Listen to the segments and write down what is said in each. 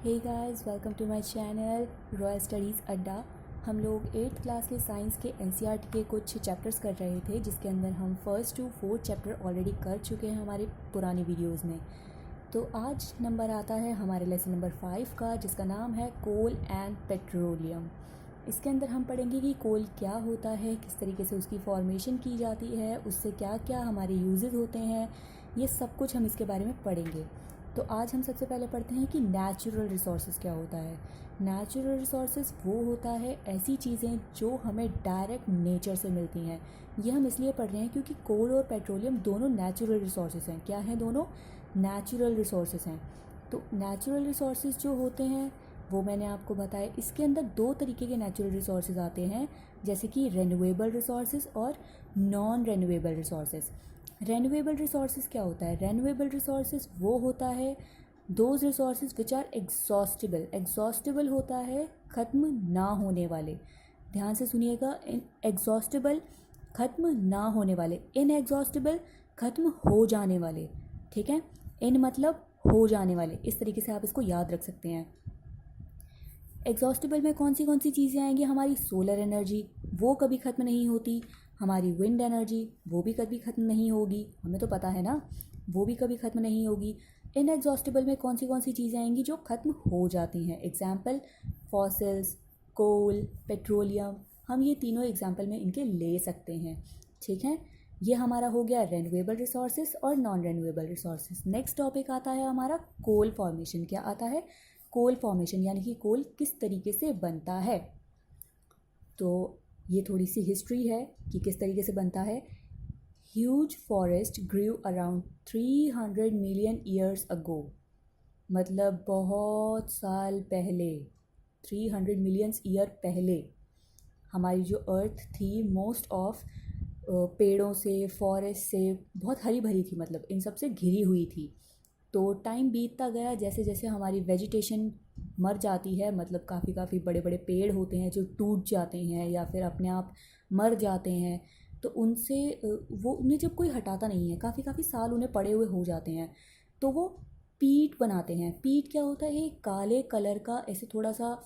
Hey guys, welcome to my channel royal studies अड्डा। हम लोग 8th क्लास के साइंस के एनसीईआरटी के कुछ चैप्टर्स कर रहे थे, जिसके अंदर हम first to fourth chapter already कर चुके हैं हमारे पुरानी वीडियोस में। तो आज नंबर आता है हमारे लेसन नंबर 5 का, जिसका नाम है कोल एंड पेट्रोलियम। इसके अंदर हम पढ़ेंगे कि कोल क्या होता है, किस तरीके से उसकी फॉर्मेशन की जाती है, उससे क्या क्या हमारे यूजेस होते हैं, ये सब कुछ हम इसके बारे में पढ़ेंगे। तो आज हम सबसे पहले पढ़ते हैं कि नेचुरल रिसोर्सेज क्या होता है। नेचुरल रिसोर्सेज वो होता है ऐसी चीज़ें जो हमें डायरेक्ट नेचर से मिलती हैं। ये हम इसलिए पढ़ रहे हैं क्योंकि कोल और पेट्रोलियम दोनों नेचुरल रिसोर्सेज हैं। क्या हैं दोनों? नेचुरल रिसोर्सेज हैं। तो नेचुरल रिसोर्सेज जो होते हैं वो मैंने आपको बताया। इसके अंदर दो तरीके के नेचुरल रिसोर्सेज आते हैं, जैसे कि रेन्यूएबल रिसोर्सेज और non renewable resources. Renewable resources क्या होता है? रेन्यूएबल रिसोर्सेज वो होता है those resources which are exhaustible. Exhaustible होता है ख़त्म ना होने वाले। ध्यान से सुनिएगा, इन एग्जॉस्टिबल ख़त्म ना होने वाले, इन एग्जॉस्टिबल ख़त्म हो जाने वाले। ठीक है, इन मतलब हो जाने वाले, इस तरीके से आप इसको याद रख सकते हैं। एग्जॉस्टिबल में कौन सी चीज़ें आएंगी? हमारी सोलर एनर्जी, वो कभी ख़त्म नहीं होती। हमारी विंड एनर्जी, वो भी कभी ख़त्म नहीं होगी, हमें तो पता है ना, वो भी कभी ख़त्म नहीं होगी। इनएग्जॉस्टिबल में कौन सी चीज़ें आएंगी जो ख़त्म हो जाती हैं? एग्जाम्पल फॉसिल्स, कोल, पेट्रोलियम, हम ये तीनों एग्जाम्पल में इनके ले सकते हैं। ठीक है, ये हमारा हो गया रेन्यूएबल रिसोर्सेज और non renewable resources. Next topic आता है हमारा कोल फॉर्मेशन। क्या आता है? कोल फॉर्मेशन, यानी कि कोल किस तरीके से बनता है। तो ये थोड़ी सी हिस्ट्री है कि किस तरीके से बनता है। ह्यूज फॉरेस्ट ग्रू अराउंड 300 मिलियन ईयर्स अगो, मतलब बहुत साल पहले, 300 मिलियंस ईयर पहले हमारी जो अर्थ थी मोस्ट ऑफ पेड़ों से, फॉरेस्ट से बहुत हरी भरी थी, मतलब इन सब से घिरी हुई थी। तो टाइम बीतता गया, जैसे जैसे हमारी वेजिटेशन मर जाती है, मतलब काफ़ी बड़े बड़े पेड़ होते हैं जो टूट जाते हैं या फिर अपने आप मर जाते हैं, तो उनसे वो उन्हें जब कोई हटाता नहीं है, काफ़ी साल उन्हें पड़े हुए हो जाते हैं, तो वो पीट बनाते हैं। पीट क्या होता है? एक काले कलर का ऐसे थोड़ा सा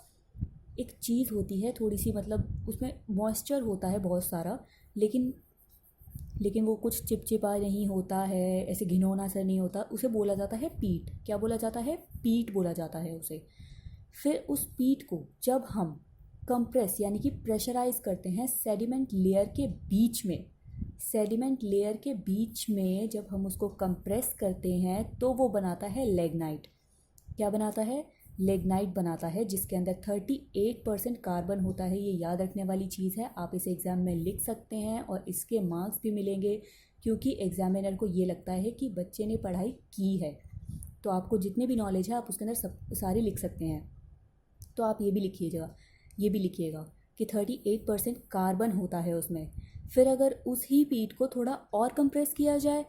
एक चीज़ होती है, थोड़ी सी, मतलब उसमें मॉइस्चर होता है बहुत सारा, लेकिन लेकिन वो कुछ चिपचिपा नहीं होता है, ऐसे घिनौना सा नहीं होता, उसे बोला जाता है पीट। क्या बोला जाता है? पीट बोला जाता है उसे। फिर उस पीट को जब हम कंप्रेस यानी कि प्रेशराइज करते हैं सेडिमेंट लेयर के बीच में, सेडिमेंट लेयर के बीच में जब हम उसको कंप्रेस करते हैं तो वो बनाता है लेग्नाइट। क्या बनाता है? लेग्नाइट बनाता है, जिसके अंदर 38% कार्बन होता है। ये याद रखने वाली चीज़ है, आप इसे एग्ज़ाम में लिख सकते हैं और इसके मार्क्स भी मिलेंगे, क्योंकि एग्जामिनर को ये लगता है कि बच्चे ने पढ़ाई की है। तो आपको जितने भी नॉलेज है आप उसके अंदर सब सारी लिख सकते हैं। तो आप ये भी लिखिएगा कि 38% कार्बन होता है उसमें। फिर अगर उस ही पीट को थोड़ा और कंप्रेस किया जाए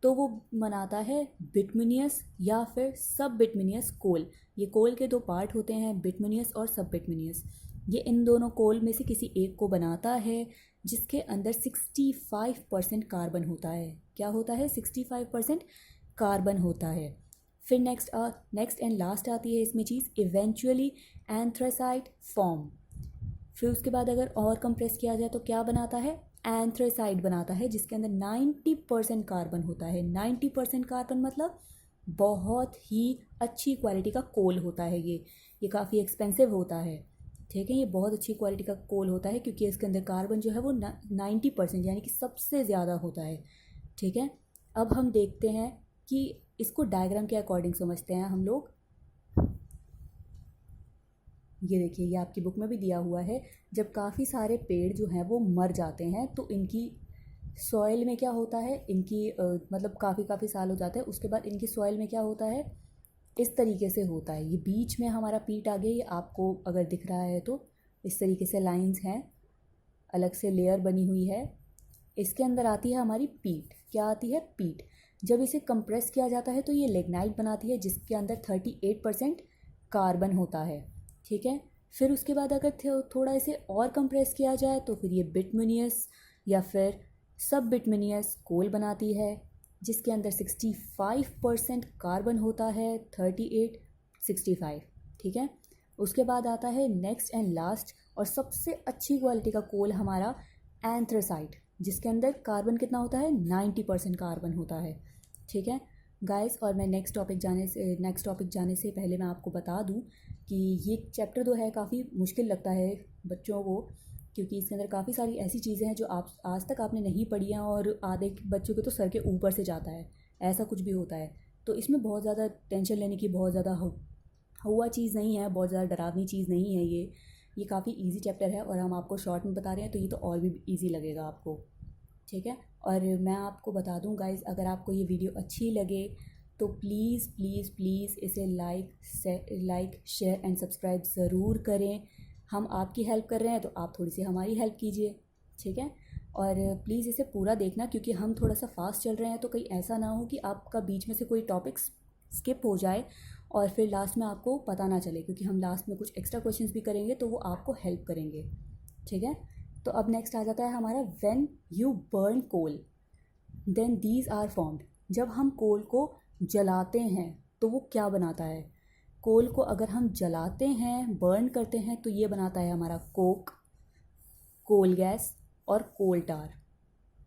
तो वो बनाता है बिटमिनियस या फिर सब बिटमिनियस कोल। ये कोल के दो पार्ट होते हैं, बिटमिनियस और सब बिटमिनियस। ये इन दोनों कोल में से किसी एक को बनाता है, जिसके अंदर 65% कार्बन होता है। क्या होता है? 65% कार्बन होता है। फिर नेक्स्ट एंड लास्ट आती है इसमें चीज़, इवेंचुअली एंथ्रेसाइट फॉर्म। फिर उसके बाद अगर और कंप्रेस किया जाए तो क्या बनाता है? एंथ्रेसाइट बनाता है, जिसके अंदर 90% कार्बन होता है। 90% कार्बन मतलब बहुत ही अच्छी क्वालिटी का कोल होता है। ये काफ़ी एक्सपेंसिव होता है। ठीक है, ये बहुत अच्छी क्वालिटी का कोल होता है क्योंकि इसके अंदर कार्बन जो है वो 90% यानी कि सबसे ज़्यादा होता है। ठीक है, अब हम देखते हैं कि इसको डायग्राम के अकॉर्डिंग समझते हैं हम लोग। ये देखिए, ये आपकी बुक में भी दिया हुआ है। जब काफ़ी सारे पेड़ जो हैं वो मर जाते हैं तो इनकी सॉइल में क्या होता है, इनकी मतलब काफ़ी साल हो जाते हैं, उसके बाद इनकी सॉइल में क्या होता है, इस तरीके से होता है। ये बीच में हमारा पीट आ गया, ये आपको अगर दिख रहा है तो इस तरीके से लाइंस हैं, अलग से लेयर बनी हुई है। इसके अंदर आती है हमारी पीट। क्या आती है? पीट। जब इसे कंप्रेस किया जाता है तो ये लेग्नाइट बनाती है, जिसके अंदर 38% कार्बन होता है। ठीक है, फिर उसके बाद अगर थोड़ा इसे और कंप्रेस किया जाए तो फिर ये बिटमिनियस या फिर सब बिटमिनियस कोल बनाती है, जिसके अंदर 65% कार्बन होता है, 38, 65। ठीक है। उसके बाद आता है नेक्स्ट एंड लास्ट और सबसे अच्छी क्वालिटी का कोल हमारा एंथ्रासाइट, जिसके अंदर कार्बन कितना होता है, 90% कार्बन होता है, ठीक है गाइस। और मैं नेक्स्ट टॉपिक जाने से पहले मैं आपको बता दूं कि ये चैप्टर जो है काफ़ी मुश्किल लगता है बच्चों को, क्योंकि इसके अंदर काफ़ी सारी ऐसी चीज़ें हैं जो आप आज तक आपने नहीं पढ़ी हैं और आधे बच्चों के तो सर के ऊपर से जाता है, ऐसा कुछ भी होता है। तो इसमें बहुत ज़्यादा टेंशन लेने की बहुत ज़्यादा हुआ चीज़ नहीं है, बहुत ज़्यादा डरावनी चीज़ नहीं है ये काफ़ी इजी चैप्टर है और हम आपको शॉर्ट में बता रहे हैं, तो ये तो और भी इजी लगेगा आपको, ठीक है। और मैं आपको बता दूं गाइस, अगर आपको ये वीडियो अच्छी लगे तो प्लीज़ प्लीज़ प्लीज़ इसे लाइक शेयर एंड सब्सक्राइब ज़रूर करें। हम आपकी हेल्प कर रहे हैं तो आप थोड़ी सी हमारी हेल्प कीजिए, ठीक है। और प्लीज़ इसे पूरा देखना, क्योंकि हम थोड़ा सा फास्ट चल रहे हैं, तो कहीं ऐसा ना हो कि आपका बीच में से कोई टॉपिक्स स्किप हो जाए और फिर लास्ट में आपको पता ना चले, क्योंकि हम लास्ट में कुछ एक्स्ट्रा क्वेश्चंस भी करेंगे तो वो आपको हेल्प करेंगे, ठीक है। तो अब नेक्स्ट आ जाता है हमारा when you burn coal then these are formed. जब हम कोल को जलाते हैं तो वो क्या बनाता है, कोल को अगर हम जलाते हैं, बर्न करते हैं, तो ये बनाता है हमारा कोक, कोल गैस और कोल टार,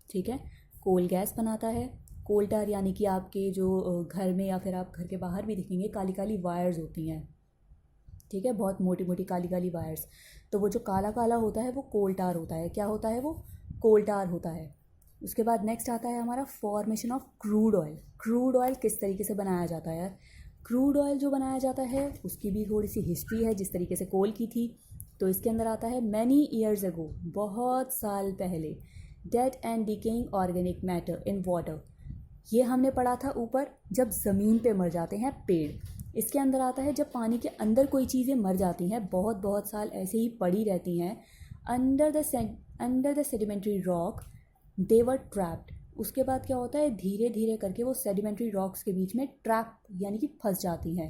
ठीक है। कोल गैस बनाता है, कोल टार यानी कि आपके जो घर में या फिर आप घर के बाहर भी दिखेंगे काली काली वायर्स होती हैं, ठीक है, बहुत मोटी मोटी काली काली वायर्स, तो वो जो काला काला होता है वो कोल टार होता है। क्या होता है वो, कोल टार होता है। उसके बाद नेक्स्ट आता है हमारा formation of crude oil. Crude oil किस तरीके से बनाया जाता है यार, क्रूड ऑयल जो बनाया जाता है उसकी भी थोड़ी सी हिस्ट्री है, जिस तरीके से कोल की थी। तो इसके अंदर आता है मैनी ईयर्स अगो, बहुत साल पहले, dead and decaying organic matter in water. ये हमने पढ़ा था ऊपर, जब ज़मीन पे मर जाते हैं पेड़। इसके अंदर आता है जब पानी के अंदर कोई चीज़ें मर जाती हैं, बहुत बहुत साल ऐसे ही पड़ी रहती हैं under the sedimentary rock, they were trapped. उसके बाद क्या होता है, धीरे धीरे करके वो सेडिमेंट्री रॉक्स के बीच में ट्रैप यानी कि फंस जाती हैं,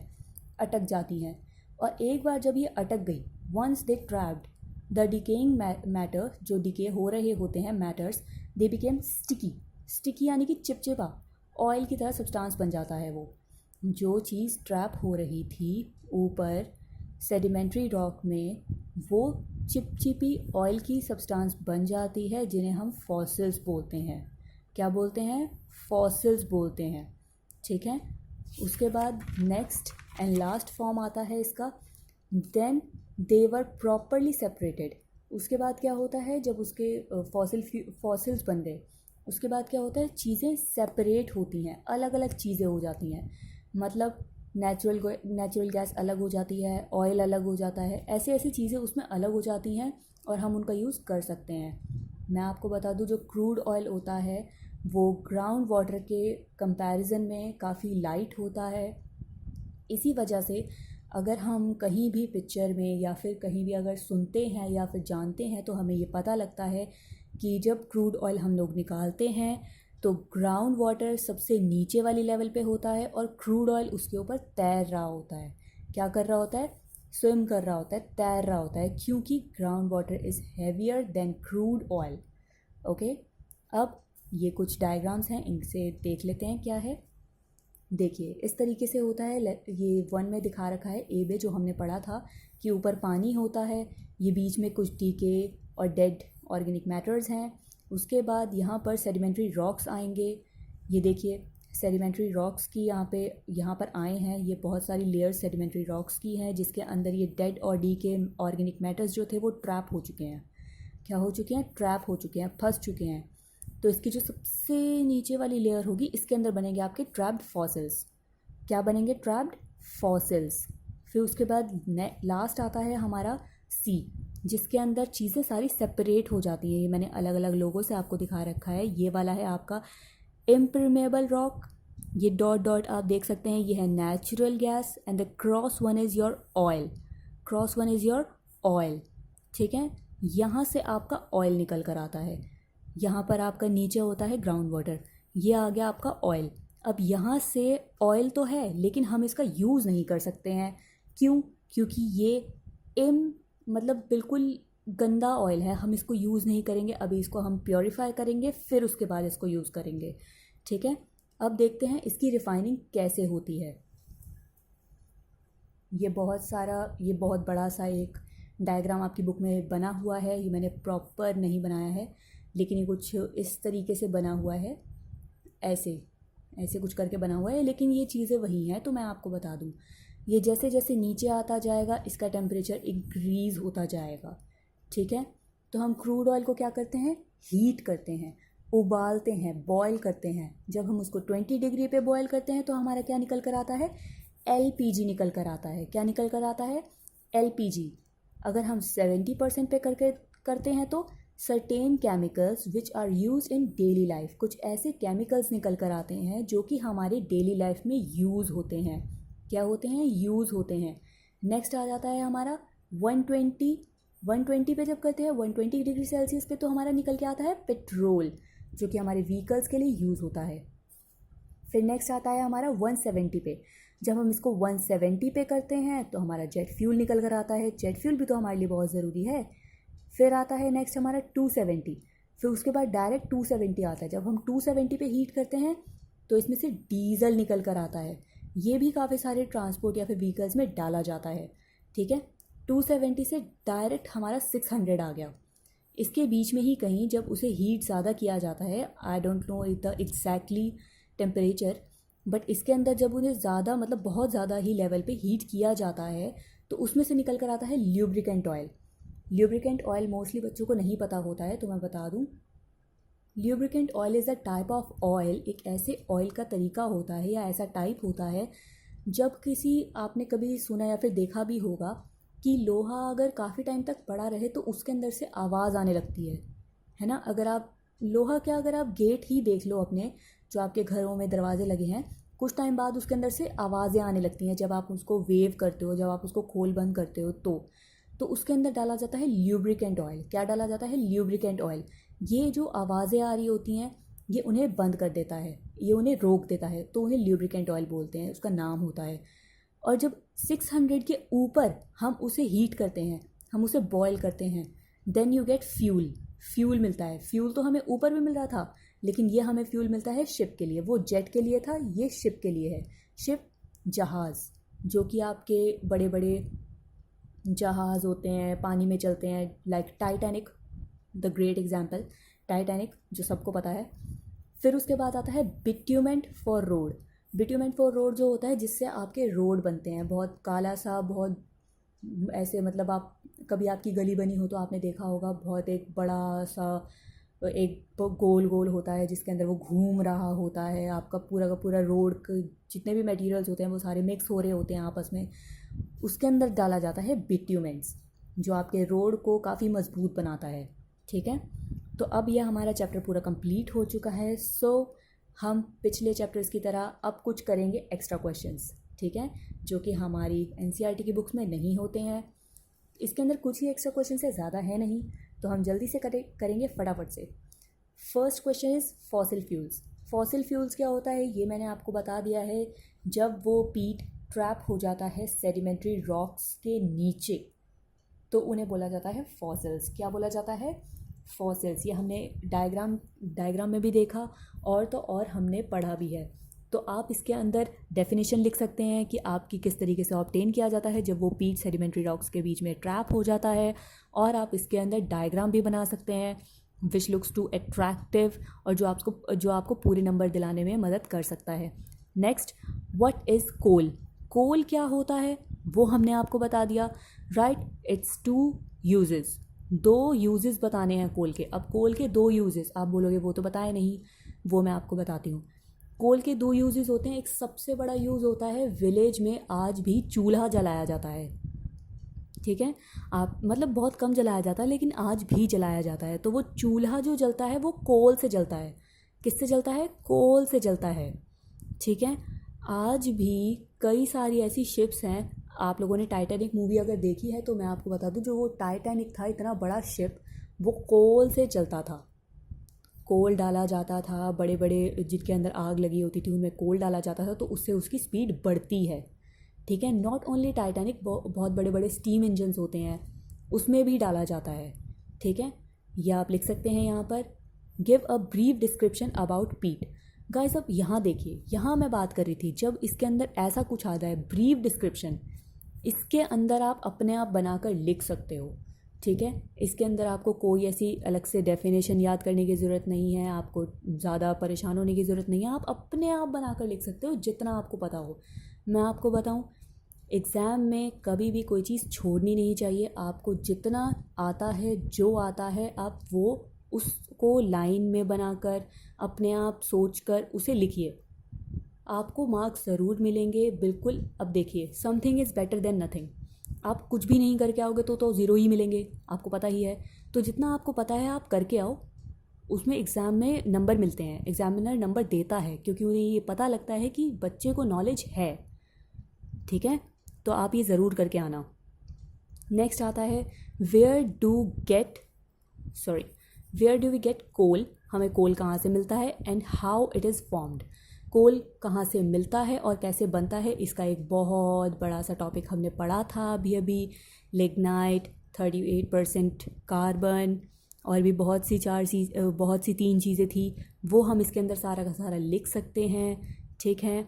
अटक जाती हैं। और एक बार जब ये अटक गई, once they trapped the decaying matter, जो डिके हो रहे होते हैं मैटर्स, दे बिकेम स्टिकी। स्टिकी यानी कि चिपचिपा, ऑयल की तरह सब्सटेंस बन जाता है वो। जो चीज़ ट्रैप हो रही थी ऊपर सेडिमेंट्री रॉक में, वो चिपचिपी ऑयल की सब्सटेंस बन जाती है, जिन्हें हम फॉसिल्स बोलते हैं। क्या बोलते हैं, फॉसिल्स बोलते हैं, ठीक है। उसके बाद नेक्स्ट एंड लास्ट फॉर्म आता है इसका, then they were properly separated. उसके बाद क्या होता है, जब उसके फॉसिल्स बन गए, उसके बाद क्या होता है, चीज़ें सेपरेट होती हैं, अलग अलग चीज़ें हो जाती हैं। मतलब नेचुरल गैस अलग हो जाती है, ऑयल अलग हो जाता है, ऐसी ऐसी चीज़ें उसमें अलग हो जाती हैं और हम उनका यूज़ कर सकते हैं। मैं आपको बता दूं, जो क्रूड ऑयल होता है वो ग्राउंड वाटर के कंपैरिजन में काफ़ी लाइट होता है। इसी वजह से अगर हम कहीं भी पिक्चर में या फिर कहीं भी अगर सुनते हैं या फिर जानते हैं, तो हमें ये पता लगता है कि जब क्रूड ऑयल हम लोग निकालते हैं तो ग्राउंड वाटर सबसे नीचे वाली लेवल पे होता है और क्रूड ऑयल उसके ऊपर तैर रहा होता है। क्या कर रहा होता है, स्विम कर रहा होता है, तैर रहा होता है, क्योंकि ground water is heavier than crude oil, okay. अब ये कुछ डायग्राम्स हैं, इनसे देख लेते हैं क्या है। देखिए इस तरीके से होता है, ये 1 में दिखा रखा है ए बे, जो हमने पढ़ा था कि ऊपर पानी होता है, ये बीच में कुछ डीके और डेड ऑर्गेनिक मैटर्स हैं। उसके बाद यहाँ पर सेडिमेंट्री रॉक्स आएंगे, ये देखिए सेडिमेंट्री रॉक्स की यहाँ पर आए हैं, ये बहुत सारी लेयर्स सेडिमेंट्री रॉक्स की हैं, जिसके अंदर ये डेड और डीके ऑर्गेनिक मैटर्स जो थे वो ट्रैप हो चुके हैं। क्या हो चुके हैं, ट्रैप हो चुके हैं, फंस चुके हैं। तो इसकी जो सबसे नीचे वाली लेयर होगी, इसके अंदर बनेंगे आपके ट्रैप्ड फॉसिल्स। क्या बनेंगे, ट्रैप्ड फॉसिल्स। फिर उसके बाद लास्ट आता है हमारा सी, जिसके अंदर चीज़ें सारी सेपरेट हो जाती हैं। ये मैंने अलग अलग लोगों से आपको दिखा रखा है। ये वाला है आपका इम्परमेबल रॉक, ये डॉट डॉट आप देख सकते हैं, ये है natural gas, and the cross one is your oil, cross one is your oil, ठीक है। यहाँ से आपका ऑयल निकल कर आता है, यहाँ पर आपका नीचे होता है ग्राउंड वाटर, ये आ गया आपका ऑयल। अब यहाँ से ऑयल तो है लेकिन हम इसका यूज़ नहीं कर सकते हैं, क्यों, क्योंकि ये मतलब बिल्कुल गंदा ऑयल है, हम इसको यूज़ नहीं करेंगे। अभी इसको हम प्योरीफाई करेंगे, फिर उसके बाद इसको यूज़ करेंगे, ठीक है। अब देखते हैं इसकी रिफाइनिंग कैसे होती है। ये बहुत बड़ा सा एक डायग्राम आपकी बुक में बना हुआ है। ये मैंने प्रॉपर नहीं बनाया है, लेकिन ये कुछ इस तरीके से बना हुआ है, ऐसे ऐसे कुछ करके बना हुआ है, लेकिन ये चीज़ें वही हैं। तो मैं आपको बता दूँ, ये जैसे जैसे नीचे आता जाएगा इसका टेम्परेचर इंक्रीज़ होता जाएगा, ठीक है। तो हम क्रूड ऑयल को क्या करते हैं, हीट करते हैं, उबालते हैं, बॉयल करते हैं। जब हम उसको 20 डिग्री पे बॉयल करते हैं तो हमारा क्या निकल कर आता है, LPG निकल कर आता है। क्या निकल कर आता है, LPG। अगर हम 70% पे करके करते हैं तो certain chemicals which are use in daily life, कुछ ऐसे केमिकल्स निकल कर आते हैं जो कि हमारे डेली लाइफ में यूज़ होते हैं। क्या होते हैं, यूज़ होते हैं। नेक्स्ट आ जाता है हमारा 120 पे जब करते हैं 120 डिग्री सेल्सियस पे, तो हमारा निकल के आता है पेट्रोल, जो कि हमारे व्हीकल्स के लिए यूज़ होता है। फिर नेक्स्ट आता है हमारा 170 पे। जब हम इसको 170 पे करते हैं तो हमारा जेट फ्यूल निकल कर आता है। जेट फ्यूल भी तो हमारे लिए बहुत ज़रूरी है। फिर आता है नेक्स्ट हमारा 270। फिर उसके बाद डायरेक्ट 270 आता है। जब हम 270 पे हीट करते हैं तो इसमें से डीजल निकल कर आता है। ये भी काफ़ी सारे ट्रांसपोर्ट या फिर व्हीकल्स में डाला जाता है, ठीक है। 270 से डायरेक्ट हमारा 600 आ गया। इसके बीच में ही कहीं जब उसे हीट ज़्यादा किया जाता है, I don't know the exactly temperature, but इसके अंदर जब उन्हें ज़्यादा मतलब बहुत ज़्यादा ही लेवल पे हीट किया जाता है तो उसमें से निकल कर आता है lubricant oil. Lubricant oil mostly बच्चों को नहीं पता होता है, तो मैं बता दूं, lubricant oil is a type of oil. एक ऐसे ऑयल का तरीका होता है या ऐसा टाइप होता है, जब किसी आपने कभी सुना या फिर देखा भी होगा कि लोहा अगर काफ़ी टाइम तक पड़ा रहे तो उसके अंदर से आवाज़ आने लगती है ना। अगर आप लोहा क्या, अगर आप गेट ही देख लो अपने, जो आपके घरों में दरवाजे लगे हैं, कुछ टाइम बाद उसके अंदर से आवाज़ें आने लगती हैं जब आप उसको वेव करते हो, जब आप उसको खोल बंद करते हो तो उसके अंदर डाला जाता है ल्यूब्रिकेंट ऑयल। क्या डाला जाता है, ल्यूब्रिकेंट ऑयल। ये जो आवाज़ें आ रही होती हैं ये उन्हें बंद कर देता है, ये उन्हें रोक देता है, तो उन्हें ल्यूब्रिकेंट ऑयल बोलते हैं, उसका नाम होता है। और जब 600 के ऊपर हम उसे हीट करते हैं, हम उसे बॉयल करते हैं, then you get fuel. Fuel मिलता है। फ्यूल तो हमें ऊपर भी मिल रहा था, लेकिन ये हमें फ्यूल मिलता है शिप के लिए। वो जेट के लिए था, ये शिप के लिए है। शिप जहाज़, जो कि आपके बड़े बड़े जहाज़ होते हैं, पानी में चलते हैं, like Titanic, the great example, Titanic जो सबको पता है। फिर उसके बाद आता है बिट्यूमेंट फॉर रोड। बिट्यूमेंट फॉर रोड जो होता है जिससे आपके रोड बनते हैं, बहुत काला सा, बहुत ऐसे, मतलब आप कभी आपकी गली बनी हो तो आपने देखा होगा, बहुत एक बड़ा सा एक गोल गोल होता है जिसके अंदर वो घूम रहा होता है। आपका पूरा का पूरा रोड जितने भी मटेरियल्स होते हैं वो सारे मिक्स हो रहे होते हैं आपस में, उसके अंदर डाला जाता है बिट्यूमेंट्स, जो आपके रोड को काफ़ी मजबूत बनाता है, ठीक है। तो अब यह हमारा चैप्टर पूरा कंप्लीट हो चुका है। सो हम पिछले चैप्टर्स की तरह अब कुछ करेंगे एक्स्ट्रा क्वेश्चंस, ठीक है, जो कि हमारी एनसीईआरटी की बुक्स में नहीं होते हैं। इसके अंदर कुछ ही एक्स्ट्रा क्वेश्चन से ज़्यादा है नहीं, तो हम जल्दी से करेंगे फटाफट से। First question is fossil fuels. Fossil fuels क्या होता है ये मैंने आपको बता दिया है। जब वो पीट ट्रैप हो जाता है सेडिमेंट्री रॉक्स के नीचे तो उन्हें बोला जाता है फॉसिल्स। क्या बोला जाता है, फॉसिल्स। ये हमने डायग्राम में भी देखा और तो और हमने पढ़ा भी है। तो आप इसके अंदर डेफिनेशन लिख सकते हैं कि आपकी किस तरीके से ऑब्टेन किया जाता है जब वो पीट सेडिमेंट्री रॉक्स के बीच में ट्रैप हो जाता है, और आप इसके अंदर डायग्राम भी बना सकते हैं विच लुक्स टू अट्रैक्टिव, और जो आपको पूरे नंबर दिलाने में मदद कर सकता है। नेक्स्ट, व्हाट इज़ कोल। कोल क्या होता है वो हमने आपको बता दिया, राइट। इट्स 2 यूजेस, 2 यूजेस बताने हैं कोल के। अब कोल के 2 यूजेस आप बोलोगे वो तो बताए नहीं, वो मैं आपको बताती हूँ। कोल के 2 यूजेस होते हैं। एक सबसे बड़ा यूज़ होता है, विलेज में आज भी चूल्हा जलाया जाता है, ठीक है। आप मतलब बहुत कम जलाया जाता है लेकिन आज भी जलाया जाता है। तो वो चूल्हा जो जलता है वो कोल से जलता है। किससे जलता है, कोल से जलता है, ठीक है। आज भी कई सारी ऐसी शिप्स हैं, आप लोगों ने टाइटैनिक मूवी अगर देखी है तो मैं आपको बता दूं, जो वो टाइटैनिक था इतना बड़ा शिप, वो कोल से चलता था। कोल डाला जाता था, बड़े बड़े जिनके अंदर आग लगी होती थी उनमें कोल डाला जाता था, तो उससे उसकी स्पीड बढ़ती है, ठीक है। नॉट ओनली टाइटैनिक, बहुत बड़े बड़े स्टीम इंजन्स होते हैं उसमें भी डाला जाता है, ठीक है। यह आप लिख सकते हैं यहाँ पर, give a brief description about पीट। गाइस अब यहाँ देखिए, यहाँ मैं बात कर रही थी जब इसके अंदर ऐसा कुछ आता है ब्रीफ डिस्क्रिप्शन, इसके अंदर आप अपने आप बनाकर लिख सकते हो, ठीक है। इसके अंदर आपको कोई ऐसी अलग से डेफिनेशन याद करने की ज़रूरत नहीं है, आपको ज़्यादा परेशान होने की ज़रूरत नहीं है, आप अपने आप बनाकर लिख सकते हो जितना आपको पता हो। मैं आपको बताऊं, एग्ज़ाम में कभी भी कोई चीज़ छोड़नी नहीं चाहिए। आपको जितना आता है, जो आता है, आप वो उसको लाइन में बनाकर अपने आप सोचकर उसे लिखिए। आपको मार्क्स ज़रूर मिलेंगे, बिल्कुल। अब देखिए, something is better than nothing. आप कुछ भी नहीं करके आओगे तो ज़ीरो ही मिलेंगे, आपको पता ही है। तो जितना आपको पता है आप करके आओ, उसमें एग्ज़ाम में नंबर मिलते हैं, एग्जामिनर नंबर देता है क्योंकि उन्हें ये पता लगता है कि बच्चे को नॉलेज है, ठीक है। तो आप ये ज़रूर करके आना। नेक्स्ट आता है where do we get coal. हमें कोल कहाँ से मिलता है and how it is formed. Coal कहाँ से मिलता है और कैसे बनता है, इसका एक बहुत बड़ा सा टॉपिक हमने पढ़ा था अभी। लिग्नाइट, 38% कार्बन, और भी बहुत सी 3 चीज़ें थी, वो हम इसके अंदर सारा का सारा लिख सकते हैं, ठीक है।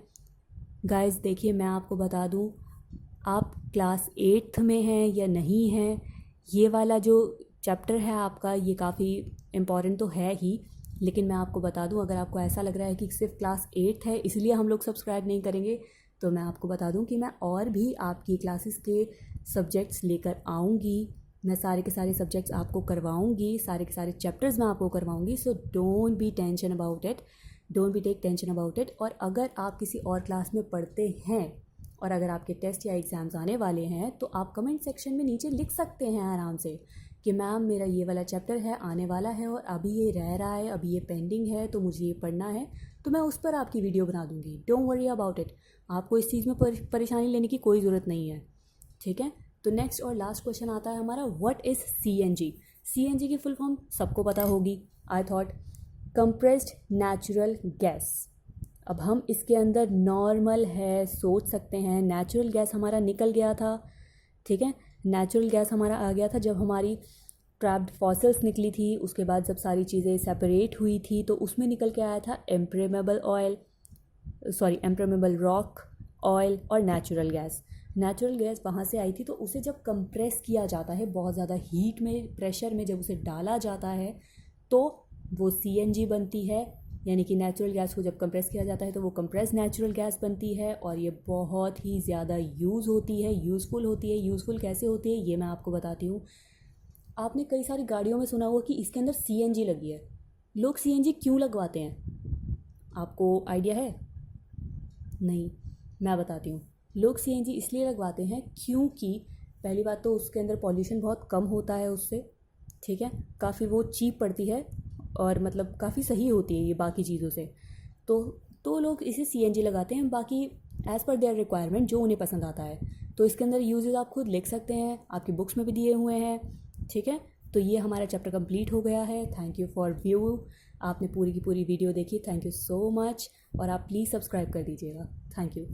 गाइस देखिए, मैं आपको बता दूं, आप क्लास 8th में हैं या नहीं हैं, ये वाला जो चैप्टर है आपका, ये काफ़ी इम्पॉर्टेंट तो है ही, लेकिन मैं आपको बता दूं, अगर आपको ऐसा लग रहा है कि सिर्फ क्लास 8 है इसलिए हम लोग सब्सक्राइब नहीं करेंगे, तो मैं आपको बता दूं कि मैं और भी आपकी क्लासेस के सब्जेक्ट्स लेकर आऊँगी। मैं सारे के सारे सब्जेक्ट्स आपको करवाऊँगी, सारे के सारे चैप्टर्स मैं आपको करवाऊँगी। So don't be take tension about it. और अगर आप किसी और क्लास में पढ़ते हैं और अगर आपके टेस्ट या एग्ज़ाम्स आने वाले हैं, तो आप कमेंट सेक्शन में नीचे लिख सकते हैं आराम से कि मैम मेरा ये वाला चैप्टर है, आने वाला है और अभी ये रह रहा है, अभी ये पेंडिंग है, तो मुझे ये पढ़ना है, तो मैं उस पर आपकी वीडियो बना दूँगी। Don't worry about it. आपको इस चीज़ में परेशानी लेने की कोई ज़रूरत नहीं है, ठीक है। तो नेक्स्ट और लास्ट क्वेश्चन आता है हमारा, व्हाट इज़ CNG। CNG की फुल फॉर्म सबको पता होगी, I thought, compressed natural gas. अब हम इसके अंदर नॉर्मल है सोच सकते हैं, नेचुरल गैस हमारा निकल गया था, ठीक है। नेचुरल गैस हमारा आ गया था जब हमारी ट्रैप्ड फॉसिल्स निकली थी, उसके बाद जब सारी चीज़ें सेपरेट हुई थी तो उसमें निकल के आया था एम्प्रेमेबल रॉक, ऑयल और नेचुरल गैस। नेचुरल गैस वहाँ से आई थी, तो उसे जब कंप्रेस किया जाता है, बहुत ज़्यादा हीट में, प्रेशर में जब उसे डाला जाता है, तो वो CNG बनती है। यानी कि नेचुरल गैस को जब कंप्रेस किया जाता है तो वो कंप्रेस नेचुरल गैस बनती है, और ये बहुत ही ज़्यादा यूज़फुल होती है। यूज़फुल कैसे होती है ये मैं आपको बताती हूँ। आपने कई सारी गाड़ियों में सुना होगा कि इसके अंदर CNG लगी है। लोग CNG क्यों लगवाते हैं, आपको आइडिया है? नहीं, मैं बताती हूँ। लोग CNG इसलिए लगवाते हैं क्योंकि पहली बात तो उसके अंदर पॉल्यूशन बहुत कम होता है उससे, ठीक है। काफ़ी वो चीप पड़ती है और मतलब काफ़ी सही होती है ये बाकी चीज़ों से। तो लोग इसे CNG लगाते हैं, बाकी एज़ पर देयर रिक्वायरमेंट, जो उन्हें पसंद आता है। तो इसके अंदर यूजेस आप खुद लिख सकते हैं, आपकी बुक्स में भी दिए हुए हैं, ठीक है। तो ये हमारा चैप्टर कंप्लीट हो गया है। Thank you for view. आपने पूरी की पूरी वीडियो देखी, थैंक यू सो मच। और आप प्लीज़ सब्सक्राइब कर दीजिएगा। Thank you.